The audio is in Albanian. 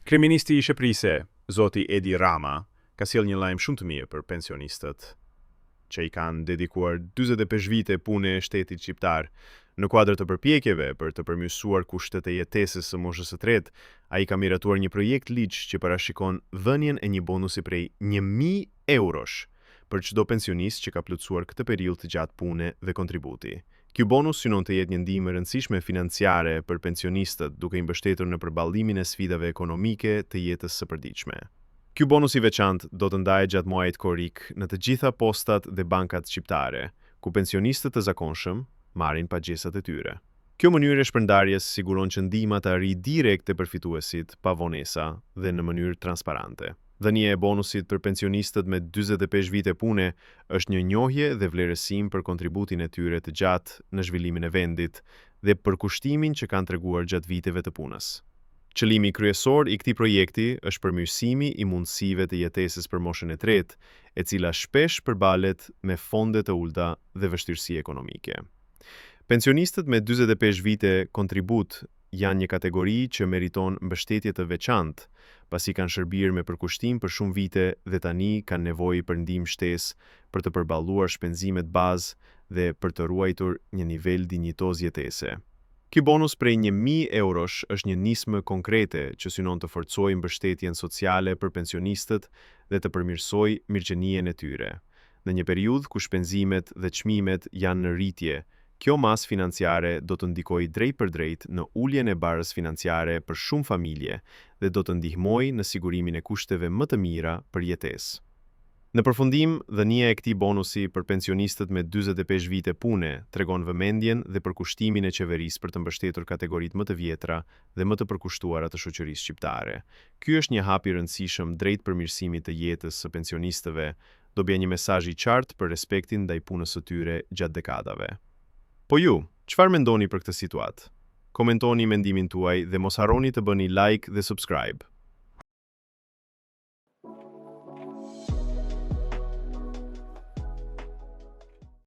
Kryeministi i Shqipërisë, zoti Edi Rama, ka sjell një lajm shumë të mirë për pensionistët, që i kanë dedikuar 45 vite pune shtetit shqiptar. Në kuadër të përpjekjeve për të përmirësuar kushtet e jetesës së moshës së tretë, ai ka miratuar një projekt ligj që parashikon dhënien e një bonusi prej 1.000 eurosh për çdo pensionist që ka plotësuar këtë periudhë të gjatë pune dhe kontributi. Ky bonus synon të jetë një ndihmë e rëndësishme financiare për pensionistët, duke i mbështetur në përballimin e sfidave ekonomike të jetës së përditshme. Ky bonus i veçantë do të ndahet gjatë muajit korrik në të gjitha postat dhe bankat shqiptare, ku pensionistët të zakonshëm marrin pagjesat e tyre. Kjo mënyrë e shpërndarjes siguron që ndihma të arrijë direkt te përfituesit pa vonesa dhe në mënyrë transparente. Dhënia e bonusit për pensionistët me 45 vite pune është një njohje dhe vlerësim për kontributin e tyre të gjatë në zhvillimin e vendit dhe për kushtimin që kanë treguar gjatë viteve të punës. Qëllimi kryesor i këtij projekti është përmirësimi i mundësive të jetesës për moshën e tretë, e cila shpesh përballet me fonde të ulta dhe vështirësi ekonomike. Pensionistët me 45 vite kontribut janë një kategori që meriton mbështetje të veçantë, pasi kanë shërbyer me përkushtim për shumë vite dhe tani kanë nevojë për ndihmë shtesë për të përballuar shpenzimet bazë dhe për të ruajtur një nivel dinjitoz jetese. Ky bonus prej 1.000 eurosh është një nismë konkrete që synon të forcojë mbështetjen sociale për pensionistët dhe të përmirësojë mirëqenien e tyre. Në një periudhë ku shpenzimet dhe çmimet janë në rritje, kjo masë financiare do të ndikojë drejt për drejt në uljen e barës financiare për shumë familje dhe do të ndihmojë në sigurimin e kushteve më të mira për jetesë. Në përfundim, dhënia e këtij bonusi për pensionistët me 45 vite pune tregon vëmendjen dhe përkushtimin e qeverisë për të mbështetur kategoritë më të vjetra dhe më të përkushtuara të shoqërisë shqiptare. Ky është një hap i rëndësishëm drejt përmirësimit të jetës së pensionistëve, do bëjë një mesazh i qartë për respektin ndaj punës së tyre gjatë dekadave. Po ju, çfarë mendoni për këtë situatë? Komentoni mendimin tuaj dhe mos harroni të bëni like dhe subscribe.